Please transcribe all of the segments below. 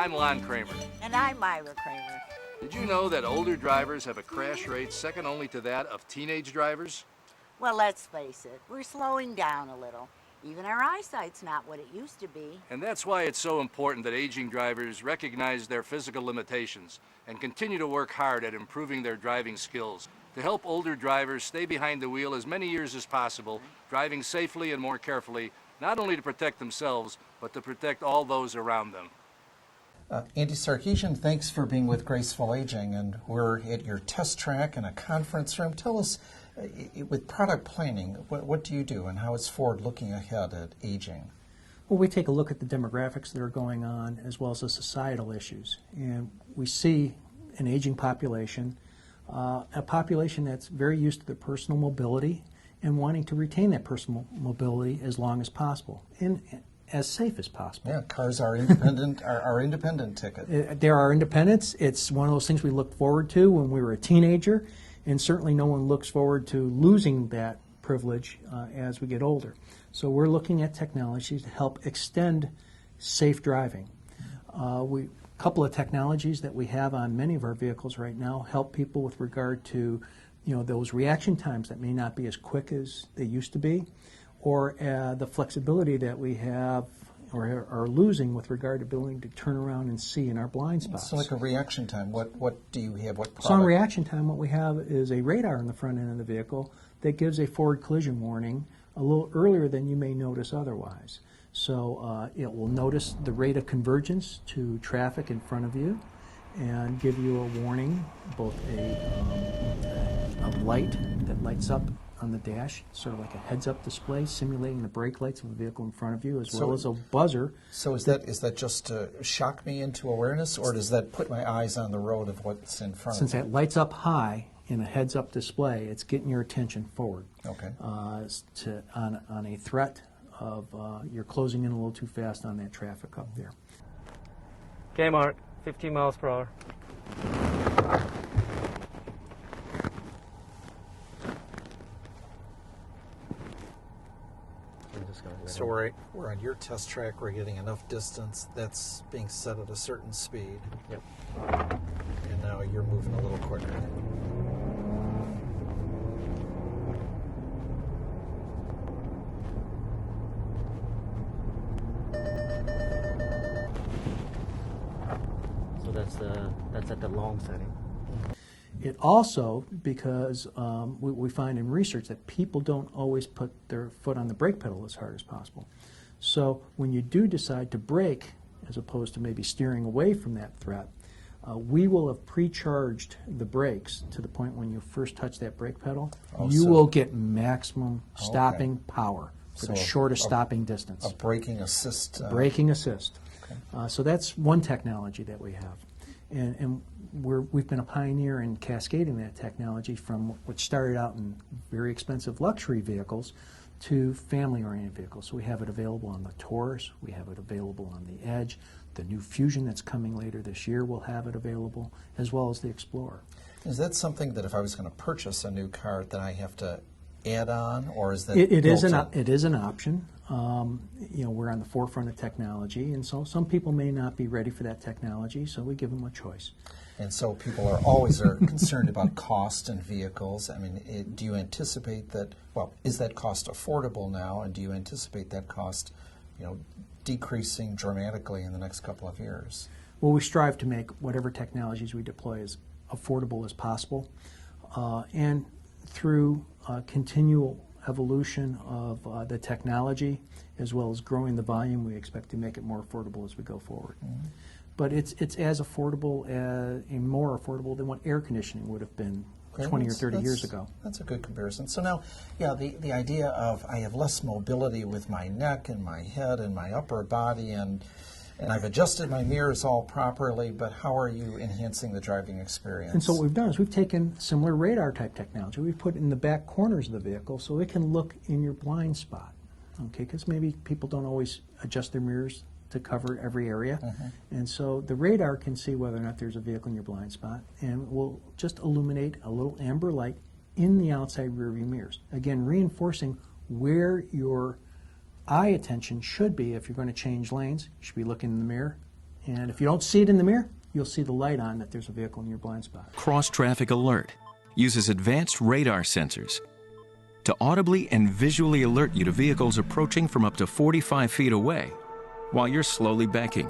I'm Lon Kramer. And I'm Myra Kramer. Did you know that older drivers have a crash rate second only to that of teenage drivers? Well, let's face it, we're slowing down a little. Even our eyesight's not what it used to be. And that's why it's so important that aging drivers recognize their physical limitations and continue to work hard at improving their driving skills to help older drivers stay behind the wheel as many years as possible, driving safely and more carefully, not only to protect themselves, but to protect all those around them. Andy Sarkeesian, thanks for being with Graceful Aging, and we're at your test track in a conference room. Tell us, with product planning, what do you do and how is Ford looking ahead at aging? Well, we take a look at the demographics that are going on as well as the societal issues, and we see an aging population, a population that's very used to their personal mobility and wanting to retain that personal mobility as long as possible and as safe as possible. Yeah, cars are independent, are independent ticket. There are independents. It's one of those things we looked forward to when we were a teenager, and certainly no one looks forward to losing that privilege as we get older. So we're looking at technologies to help extend safe driving. A couple of technologies that we have on many of our vehicles right now help people with regard to those reaction times that may not be as quick as they used to be, or the flexibility that we have or are losing with regard to ability to turn around and see in our blind spots. So like a reaction time, what do you have? What product? So on reaction time, what we have is a radar in the front end of the vehicle that gives a forward collision warning a little earlier than you may notice otherwise. So it will notice the rate of convergence to traffic in front of you and give you a warning, both a light that lights up on the dash, sort of like a heads-up display simulating the brake lights of the vehicle in front of you, as well as a buzzer. So is that just to shock me into awareness, or does that put my eyes on the road of what's in front Since of me? that lights up high in a heads-up display, it's getting your attention forward. Okay. On a threat of you're closing in a little too fast on that traffic up there. Okay, Mark, 15 miles per hour. So we're on your test track. We're getting enough distance. That's being set at a certain speed. Yep. And now you're moving a little quicker. So that's at the long setting. It also, because we find in research that people don't always put their foot on the brake pedal as hard as possible. So when you do decide to brake, as opposed to maybe steering away from that threat, we will have pre-charged the brakes to the point when you first touch that brake pedal, you will get maximum stopping power for the shortest stopping distance. A braking assist. Braking assist. Okay. So that's one technology that we have. And we've been a pioneer in cascading that technology from what started out in very expensive luxury vehicles to family-oriented vehicles. So we have it available on the Taurus, we have it available on the Edge, the new Fusion that's coming later this year will have it available, as well as the Explorer. Is that something that if I was going to purchase a new car that I have to add on, or is that It is built an option. We're on the forefront of technology, and so some people may not be ready for that technology, so we give them a choice. And so people are always concerned about cost in vehicles. I mean, do you anticipate that, is that cost affordable now, and do you anticipate that cost, decreasing dramatically in the next couple of years? Well, we strive to make whatever technologies we deploy as affordable as possible, and through continual evolution of the technology, as well as growing the volume, we expect to make it more affordable as we go forward. Mm-hmm. But it's as affordable and more affordable than what air conditioning would have been 20 or 30 years ago. That's a good comparison. So now, the idea of I have less mobility with my neck and my head and my upper body, and I've adjusted my mirrors all properly, but how are you enhancing the driving experience? And so what we've done is we've taken similar radar type technology. We've put it in the back corners of the vehicle so it can look in your blind spot. Okay, because maybe people don't always adjust their mirrors to cover every area. Mm-hmm. And so the radar can see whether or not there's a vehicle in your blind spot and will just illuminate a little amber light in the outside rearview mirrors. Again, reinforcing where your eye attention should be if you're going to change lanes. You should be looking in the mirror And if you don't see it in the mirror, you'll see the light on that there's a vehicle in your blind spot. Cross Traffic Alert uses advanced radar sensors to audibly and visually alert you to vehicles approaching from up to 45 feet away while you're slowly backing.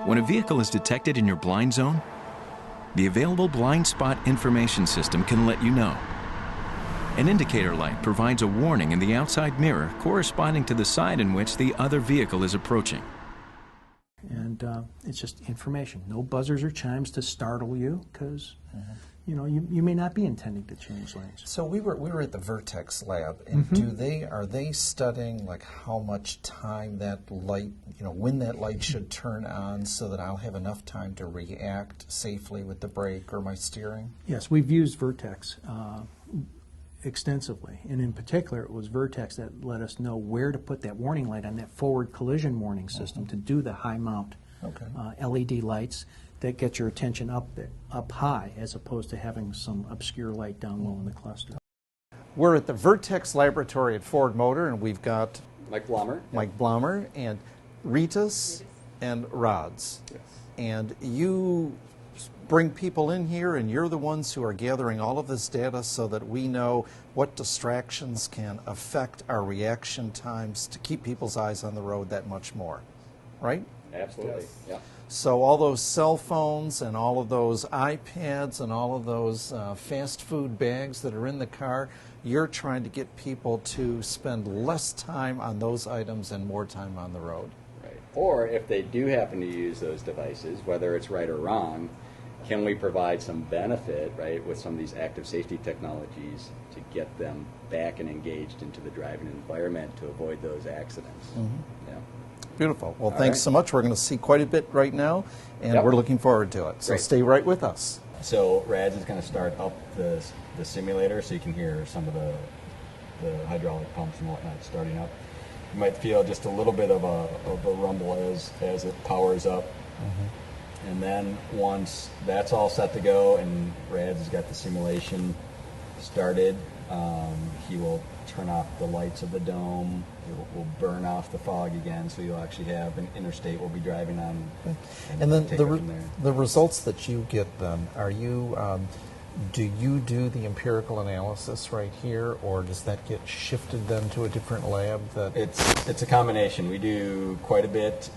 When a vehicle is detected in your blind zone, the available blind spot information system can let you know. An indicator light provides a warning in the outside mirror corresponding to the side in which the other vehicle is approaching. And it's just information. No buzzers or chimes to startle you, because you know you may not be intending to change lanes. So we were at the Vertex lab, and are they studying like how much time that light, when that light should turn on, so that I'll have enough time to react safely with the brake or my steering? Yes, we've used Vertex extensively, and in particular, it was Vertex that let us know where to put that warning light on that forward collision warning system to do the high mount LED lights that get your attention up high, as opposed to having some obscure light down low in the cluster. We're at the Vertex laboratory at Ford Motor, and we've got Mike Blommer and Ritas and Rods. Yes. And you bring people in here, and you're the ones who are gathering all of this data so that we know what distractions can affect our reaction times to keep people's eyes on the road that much more, right? Absolutely. Yes. Yeah. So all those cell phones and all of those iPads and all of those fast food bags that are in the car, you're trying to get people to spend less time on those items and more time on the road. Right. Or if they do happen to use those devices, whether it's right or wrong, can we provide some benefit, right, with some of these active safety technologies to get them back and engaged into the driving environment to avoid those accidents? Yeah. Beautiful. Well, All thanks right. so much. We're going to see quite a bit right now, and Yep. we're looking forward to it. So Great. stay right with us. So Rads is going to start up the simulator so you can hear some of the hydraulic pumps and whatnot starting up. You might feel just a little bit of a rumble as it powers up. And then once that's all set to go and Rads has got the simulation started, he will turn off the lights of the dome. It will burn off the fog again, so you'll actually have an interstate we'll be driving on. And then take it from there. the results that you get then, are you, do you do the empirical analysis right here, or does that get shifted then to a different lab? It's a combination. We do quite a bit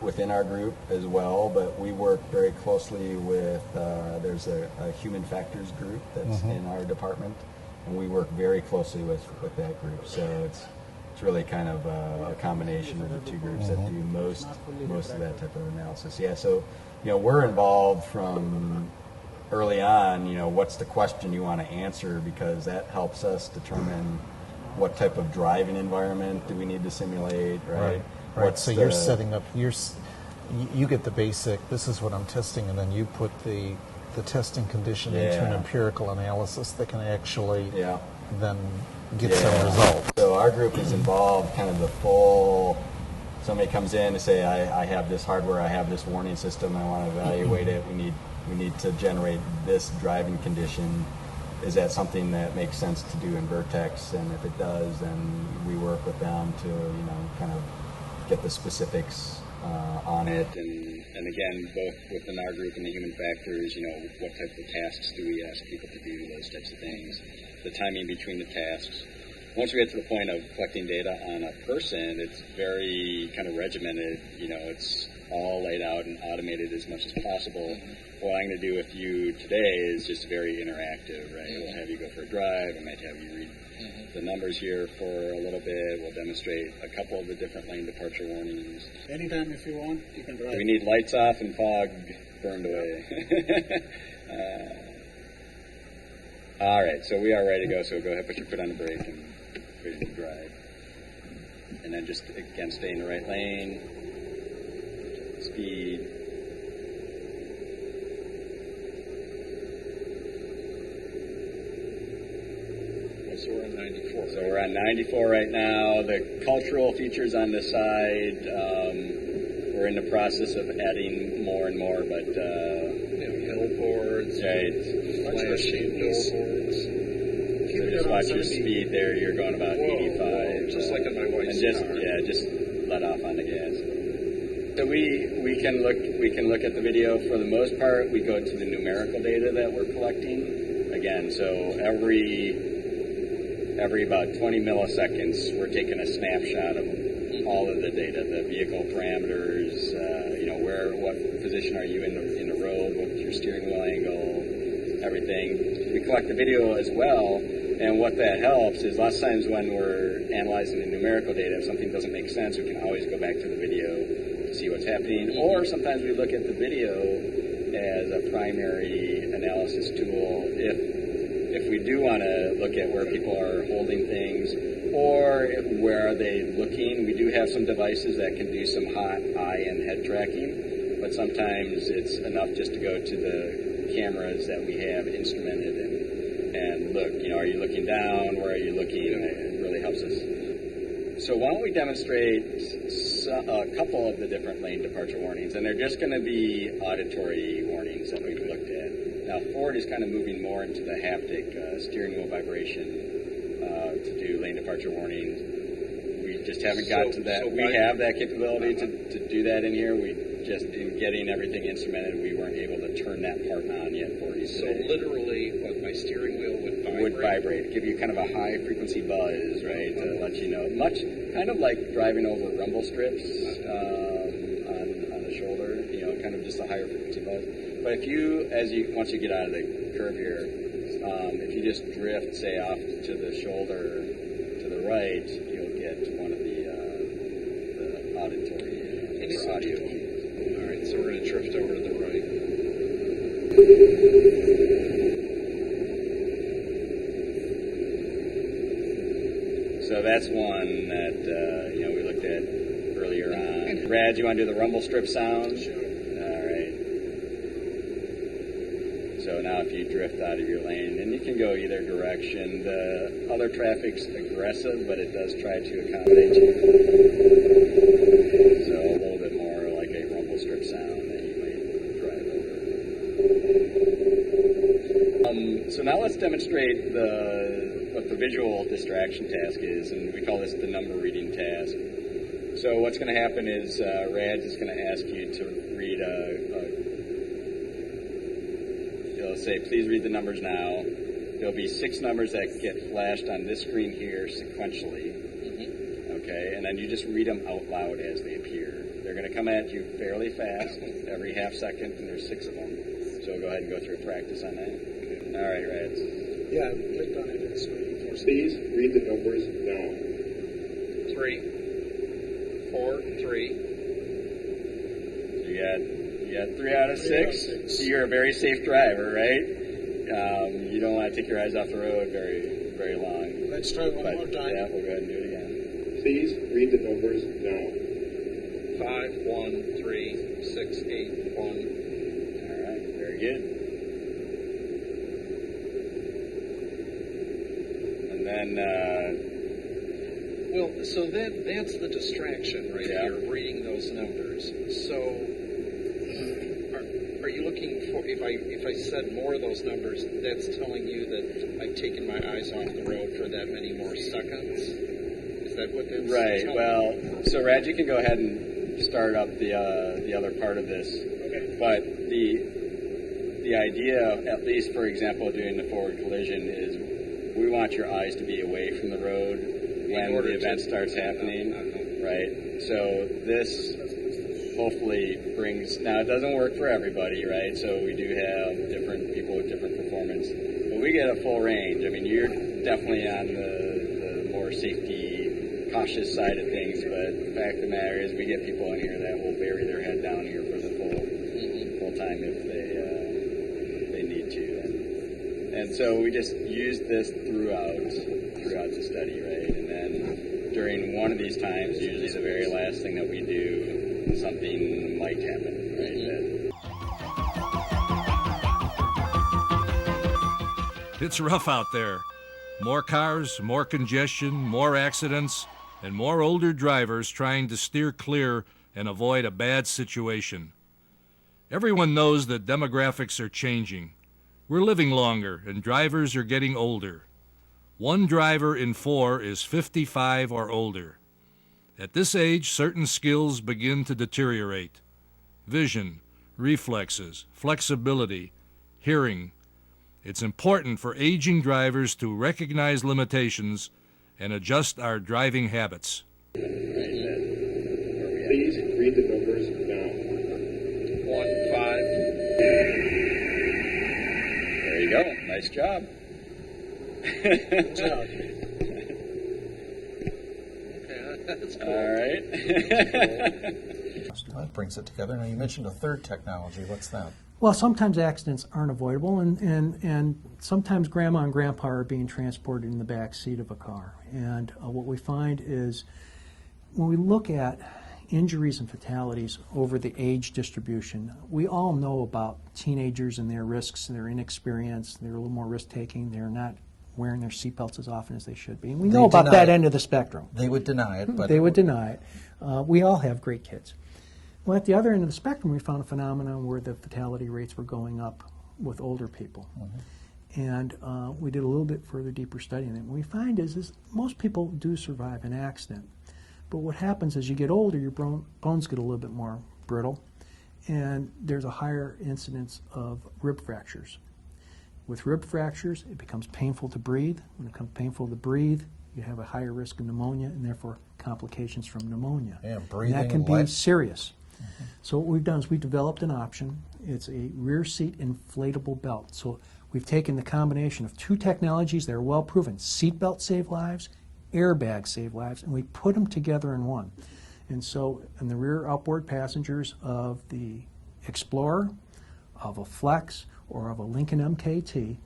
within our group as well, but we work very closely with, there's a human factors group that's in our department, and we work very closely with that group. So it's really kind of a combination of the two groups that do most of that type of analysis. Yeah, so we're involved from early on. What's the question you want to answer, because that helps us determine what type of driving environment do we need to simulate, right? Right. So you're setting up, you get the basic, this is what I'm testing, and then you put the testing condition into an empirical analysis that can actually then get some results. So our group is involved kind of the full, somebody comes in to say, I have this hardware, I have this warning system, I want to evaluate it, we need to generate this driving condition. Is that something that makes sense to do in Vertex? And if it does, then we work with them to, kind of get the specifics on it. And again, both within our group and the human factors, what type of tasks do we ask people to do, those types of things. The timing between the tasks. Once we get to the point of collecting data on a person, it's very kind of regimented. It's all laid out and automated as much as possible. What I'm going to do with you today is just very interactive, right? We'll have you go for a drive. I might have you read the numbers here for a little bit. We'll demonstrate a couple of the different lane departure warnings. Anytime if you want, you can drive. We need lights off and fog burned away. All right, so we are ready to go. So go ahead, put your foot on the brake and ready to drive. And then just, again, stay in the right lane. Speed. So we're on 94. So we're on 94 right now. The cultural features on this side, we're in the process of adding more and more, but billboards, flashing billboards. So just watch your speed there. You're going about 85. Just like in my wife's and car. just let off on the gas. So we can look at the video. For the most part, we go to the numerical data that we're collecting. Again, so every about 20 milliseconds, we're taking a snapshot of all of the data, the vehicle parameters, what position are you in the road, what's your steering wheel angle, everything. We collect the video as well, and what that helps is lots of times when we're analyzing the numerical data, if something doesn't make sense, we can always go back to the video to see what's happening, or sometimes we look at the video as a primary analysis tool if we do want to look at where people are holding things, or where are they looking. We do have some devices that can do some hot eye and head tracking, but sometimes it's enough just to go to the cameras that we have instrumented and look, are you looking down, where are you looking? It really helps us. So why don't we demonstrate a couple of the different lane departure warnings, and they're just going to be auditory warnings that we've looked at. Now Ford is kind of moving more into the haptic steering wheel vibration to do lane departure warnings. We just haven't got to that. We have that capability to do that in here. We just, in getting everything instrumented, we weren't able to turn that part on yet for you today. So literally, my steering wheel would vibrate? Would vibrate, give you kind of a high frequency buzz, right, to let you know. Much kind of like driving over rumble strips on the shoulder, kind of just a higher frequency buzz. But once you get out of the curve here, if you just drift, say, off to the shoulder to the right, you'll get one of the auditory audio. All right, so we're going to drift over to the right. So that's one that we looked at earlier on. Brad, you want to do the rumble strip sound? Sure. All right. So now if you drift out of your lane, and you can go either direction. The other traffic's aggressive, but it does try to accommodate you. So a little bit more like a rumble strip sound that you might drive over. So now let's demonstrate what the visual distraction task is, and we call this the number reading task. So what's going to happen is Rads is going to ask you to read he'll say, please read the numbers now. There'll be 6 numbers that get flashed on this screen here sequentially. Okay, and then you just read them out loud as they appear. They're going to come at you fairly fast, every half second, and there's 6 of them. So go ahead and go through a practice on that. All right, Rads. Yeah, I clicked on it. It's waiting for Please read the numbers now. 3, 4, 3. You got 3 out of 6. So you're a very safe driver, right? You don't want to take your eyes off the road very, very long. Let's try one more time. Yeah, we'll go ahead and do it again. Please read the numbers now. 5, 1, 3, 6, 8, 1. All right, very good. And then, so that's the distraction right here, reading those numbers. So, are you looking for, if I said more of those numbers, that's telling you that I've taken my eyes off the road for that many more seconds? Is that what that's right, telling well, you? so Rad, you can go ahead and start up the other part of this. Okay. But the idea, at least for example, doing the forward collision, is we want your eyes to be away from the road when the event starts happening, right? So this hopefully brings, now it doesn't work for everybody, right? So we do have different people with different performance, but we get a full range. I mean, you're definitely on the more safety, cautious side of things, but the fact of the matter is we get people in here that will bury their head down here for the full time if they need to. And so we just use this throughout the study, right? And then during one of these times, usually the very last thing that we do, something might happen, right? It's rough out there. More cars, more congestion, more accidents, and more older drivers trying to steer clear and avoid a bad situation. Everyone knows that demographics are changing. We're living longer, and drivers are getting older. 1 driver in 4 is 55 or older. At this age, certain skills begin to deteriorate. Vision, reflexes, flexibility, hearing. It's important for aging drivers to recognize limitations and adjust our driving habits. Please read the numbers now. 1, 5. There you go. Nice job. Good job. Okay, that's cool. All right. That brings it together. Now, you mentioned a third technology. What's that? Well, sometimes accidents aren't avoidable, and sometimes grandma and grandpa are being transported in the back seat of a car. And what we find is when we look at injuries and fatalities over the age distribution, we all know about teenagers and their risks. They're inexperienced, they're a little more risk-taking, they're not wearing their seatbelts as often as they should be. And we know about that end of the spectrum. They would deny it. But they would deny it. We all have great kids. Well, at the other end of the spectrum, we found a phenomenon where the fatality rates were going up with older people. Mm-hmm. And we did a little bit further, deeper study on it. What we find is most people do survive an accident. But what happens as you get older, your bones get a little bit more brittle, and there's a higher incidence of rib fractures. With rib fractures, it becomes painful to breathe. When it becomes painful to breathe, you have a higher risk of pneumonia, and therefore complications from pneumonia. Yeah, breathing and that can be life. serious. Mm-hmm. So what we've done is we've developed an option. It's a rear seat inflatable belt. So we've taken the combination of two technologies that are well proven. Seatbelt save lives, airbags save lives, and we put them together in one. And so in the rear outboard passengers of the Explorer, of a Flex, or of a Lincoln MKT,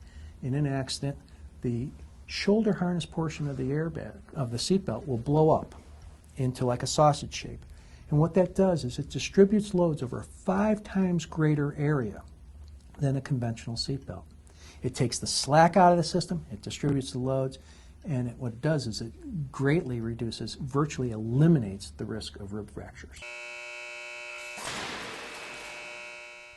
in an accident, the shoulder harness portion of the airbag, of the seatbelt, will blow up into like a sausage shape. And what that does is it distributes loads over a 5 times greater area than a conventional seatbelt. It takes the slack out of the system, it distributes the loads, and what it does is it greatly reduces, virtually eliminates the risk of rib fractures.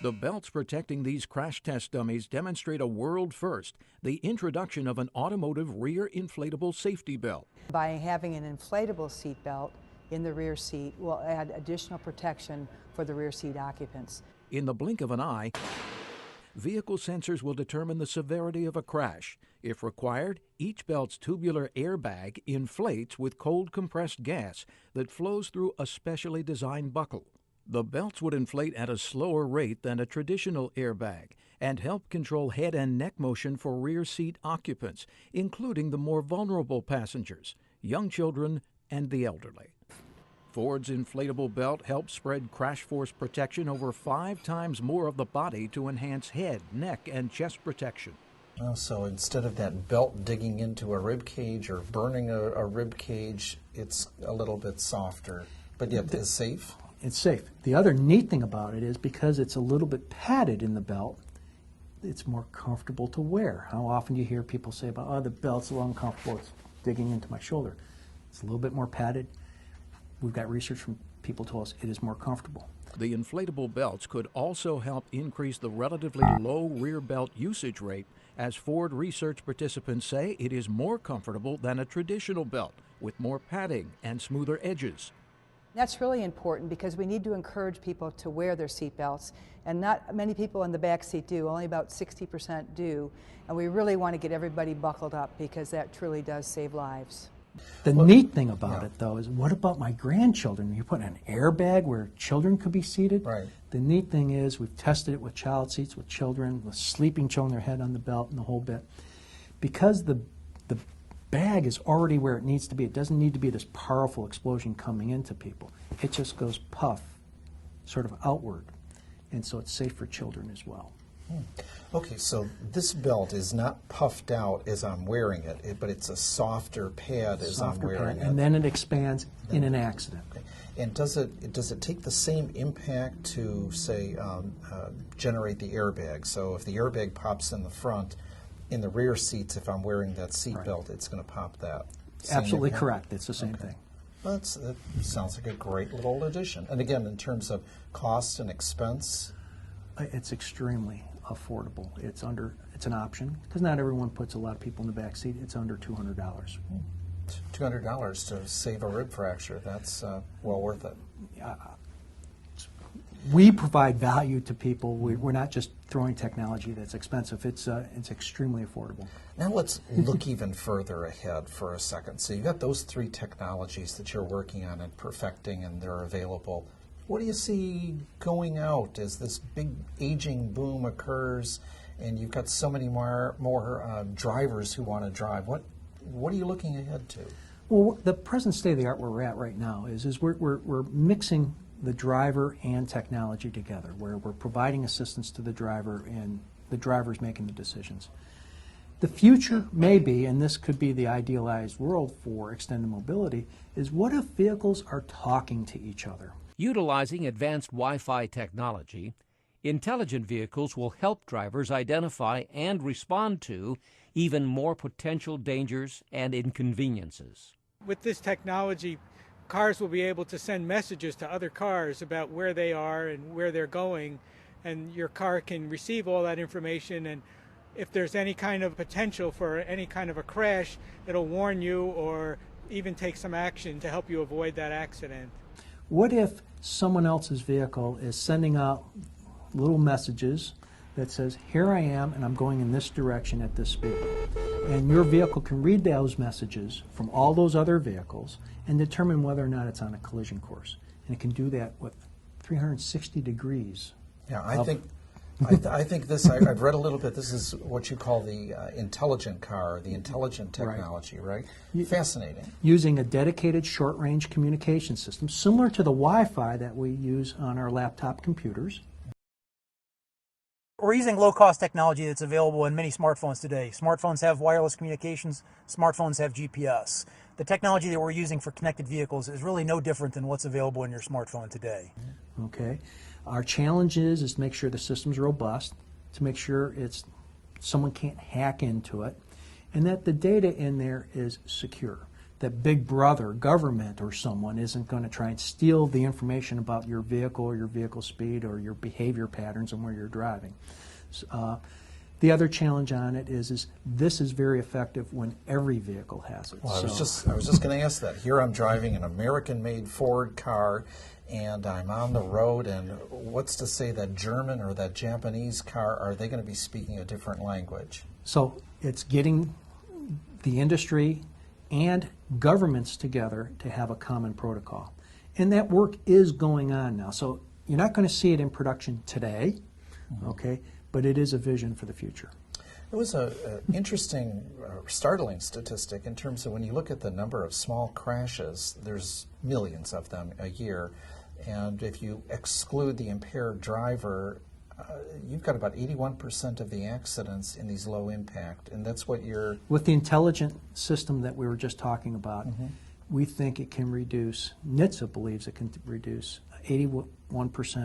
The belts protecting these crash test dummies demonstrate a world first, the introduction of an automotive rear inflatable safety belt. By having an inflatable seat belt in the rear seat will add additional protection for the rear seat occupants. In the blink of an eye, vehicle sensors will determine the severity of a crash. If required, each belt's tubular airbag inflates with cold compressed gas that flows through a specially designed buckle. The belts would inflate at a slower rate than a traditional airbag and help control head and neck motion for rear seat occupants, including the more vulnerable passengers, young children, and the elderly. Ford's inflatable belt helps spread crash force protection over 5 times more of the body to enhance head, neck, and chest protection. Oh, so instead of that belt digging into a rib cage or burning a rib cage, it's a little bit softer, but yet it's safe? It's safe. The other neat thing about it is because it's a little bit padded in the belt, it's more comfortable to wear. How often do you hear people say about, oh, the belt's a little uncomfortable, it's digging into my shoulder. It's a little bit more padded. We've got research from people who told us it is more comfortable. The inflatable belts could also help increase the relatively low rear belt usage rate, as Ford research participants say it is more comfortable than a traditional belt, with more padding and smoother edges. That's really important because we need to encourage people to wear their seat belts, and not many people in the back seat do, only about 60% do, and we really want to get everybody buckled up because that truly does save lives. The neat thing about it, though, is what about my grandchildren? You're putting an airbag where children could be seated. Right. The neat thing is we've tested it with child seats, with children, with sleeping children, their head on the belt and the whole bit. Because the bag is already where it needs to be. It doesn't need to be this powerful explosion coming into people. It just goes puff, sort of outward. And so it's safe for children as well. Okay, so this belt is not puffed out as I'm wearing it, but it's a softer pad as I'm wearing it. And then it expands in an accident. Okay. And does it take the same impact to, say, generate the airbag? So if the airbag pops in the front, in the rear seats, if I'm wearing that seat belt, it's going to pop that. Absolutely impact? correct. It's the same thing. Well, that sounds like a great little addition. And again, in terms of cost and expense, it's extremely affordable. It's an option because not everyone puts a lot of people in the back seat. It's under $200. $200 to save a rib fracture. That's well worth it. We provide value to people. We're not just throwing technology that's expensive. It's extremely affordable. Now let's look even further ahead for a second. So you've got those three technologies that you're working on and perfecting, and they're available. What do you see going out as this big aging boom occurs, and you've got so many more drivers who want to drive? What are you looking ahead to? Well, the present state of the art where we're at right now is we're mixing the driver and technology together, where we're providing assistance to the driver and the driver's making the decisions. The future may be, and this could be the idealized world for extended mobility, is what if vehicles are talking to each other? Utilizing advanced Wi-Fi technology, intelligent vehicles will help drivers identify and respond to even more potential dangers and inconveniences. With this technology, cars will be able to send messages to other cars about where they are and where they're going, and your car can receive all that information, and if there's any kind of potential for any kind of a crash, it'll warn you or even take some action to help you avoid that accident. What if someone else's vehicle is sending out little messages that says, here I am and I'm going in this direction at this speed? And your vehicle can read those messages from all those other vehicles and determine whether or not it's on a collision course. And it can do that with 360 degrees. Yeah, I think this, I've read a little bit, this is what you call the intelligent car, the intelligent technology, right? Fascinating. Using a dedicated short-range communication system, similar to the Wi-Fi that we use on our laptop computers. We're using low-cost technology that's available in many smartphones today. Smartphones have wireless communications, smartphones have GPS. The technology that we're using for connected vehicles is really no different than what's available in your smartphone today. Okay. Our challenge is to make sure the system's robust, to make sure someone can't hack into it, and that the data in there is secure. That Big Brother, government, or someone isn't going to try and steal the information about your vehicle or your vehicle speed or your behavior patterns and where you're driving. The other challenge on it is this is very effective when every vehicle has it. Well, I was just going to ask that. Here I'm driving an American-made Ford car, and I'm on the road, and what's to say that German or that Japanese car, are they going to be speaking a different language? So it's getting the industry and governments together to have a common protocol. And that work is going on now. So you're not going to see it in production today, okay, but it is a vision for the future. It was an interesting, startling statistic in terms of when you look at the number of small crashes, there's millions of them a year. And if you exclude the impaired driver, you've got about 81% of the accidents in these low impact, and that's what you're... With the intelligent system that we were just talking about, we think it can reduce, NHTSA believes it can reduce 81%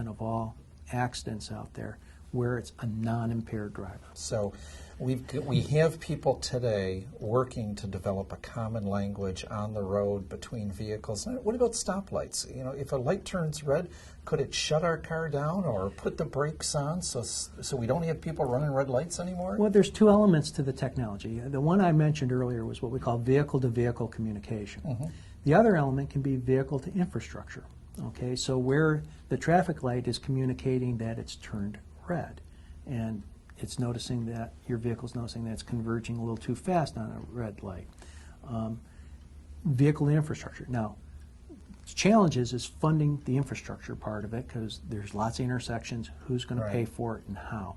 of all accidents out there where it's a non-impaired driver. So we have people today working to develop a common language on the road between vehicles. What about stoplights? You know, if a light turns red, could it shut our car down or put the brakes on so we don't have people running red lights anymore? Well, there's two elements to the technology. The one I mentioned earlier was what we call vehicle-to-vehicle communication. The other element can be vehicle-to-infrastructure. Okay, so where the traffic light is communicating that it's turned red, and it's noticing that your vehicle's noticing that it's converging a little too fast on a red light. Vehicle infrastructure. Now, the challenge is funding the infrastructure part of it, because there's lots of intersections. Who's going to pay for it and how?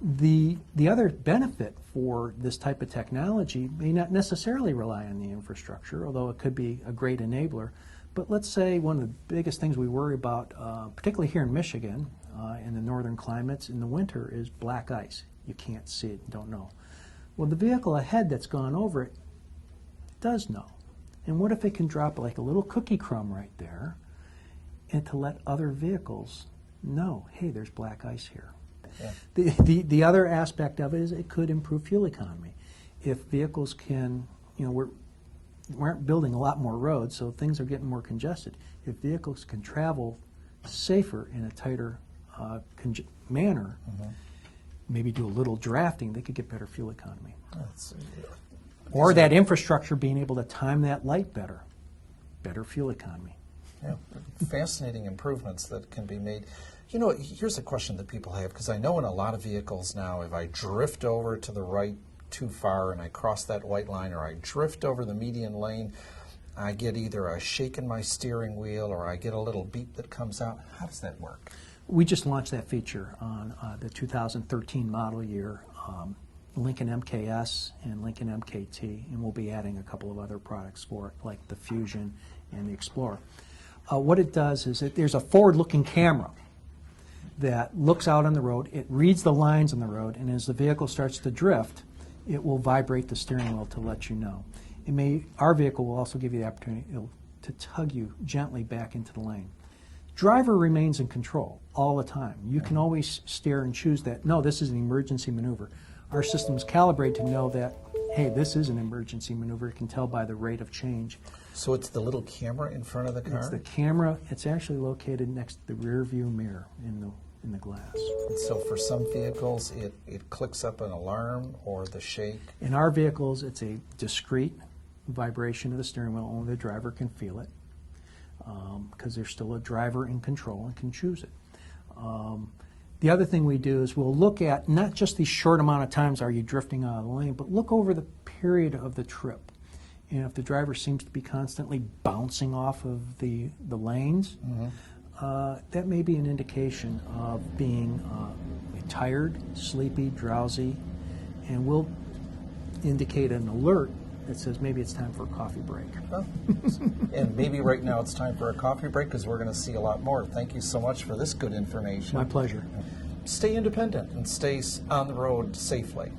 The other benefit for this type of technology may not necessarily rely on the infrastructure, although it could be a great enabler. But let's say one of the biggest things we worry about, particularly here in Michigan, in the northern climates in the winter, is black ice. You can't see it, you don't know. Well, the vehicle ahead that's gone over it does know. And what if it can drop like a little cookie crumb right there and to let other vehicles know, hey, there's black ice here. Yeah. The other aspect of it is it could improve fuel economy. If vehicles can, you know, we aren't building a lot more roads, so things are getting more congested. If vehicles can travel safer in a tighter manner, maybe do a little drafting, they could get better fuel economy. Or that infrastructure being able to time that light better. Better fuel economy. Yeah, fascinating improvements that can be made. You know, here's a question that people have, because I know in a lot of vehicles now, if I drift over to the right too far and I cross that white line, or I drift over the median lane, I get either a shake in my steering wheel or I get a little beep that comes out. How does that work? We just launched that feature on the 2013 model year Lincoln MKS and Lincoln MKT, and we'll be adding a couple of other products for it, like the Fusion and the Explorer. What it does is there's a forward-looking camera that looks out on the road. It reads the lines on the road, and as the vehicle starts to drift, it will vibrate the steering wheel to let you know. Our vehicle will also give you the opportunity to tug you gently back into the lane. Driver remains in control all the time. You can always steer and choose that, no, this is an emergency maneuver. Our system's calibrated to know that, hey, this is an emergency maneuver. It can tell by the rate of change. So it's the little camera in front of the car? It's the camera. It's actually located next to the rear view mirror in the glass. And so for some vehicles, it clicks up an alarm or the shake? In our vehicles, it's a discrete vibration of the steering wheel. Only the driver can feel it, because there's still a driver in control and can choose it. The other thing we do is we'll look at not just the short amount of times are you drifting out of the lane, but look over the period of the trip. And if the driver seems to be constantly bouncing off of the lanes, that may be an indication of being tired, sleepy, drowsy, and will indicate an alert that says maybe it's time for a coffee break. Well, and maybe right now it's time for a coffee break, because we're going to see a lot more. Thank you so much for this good information. My pleasure. Stay independent and stay on the road safely.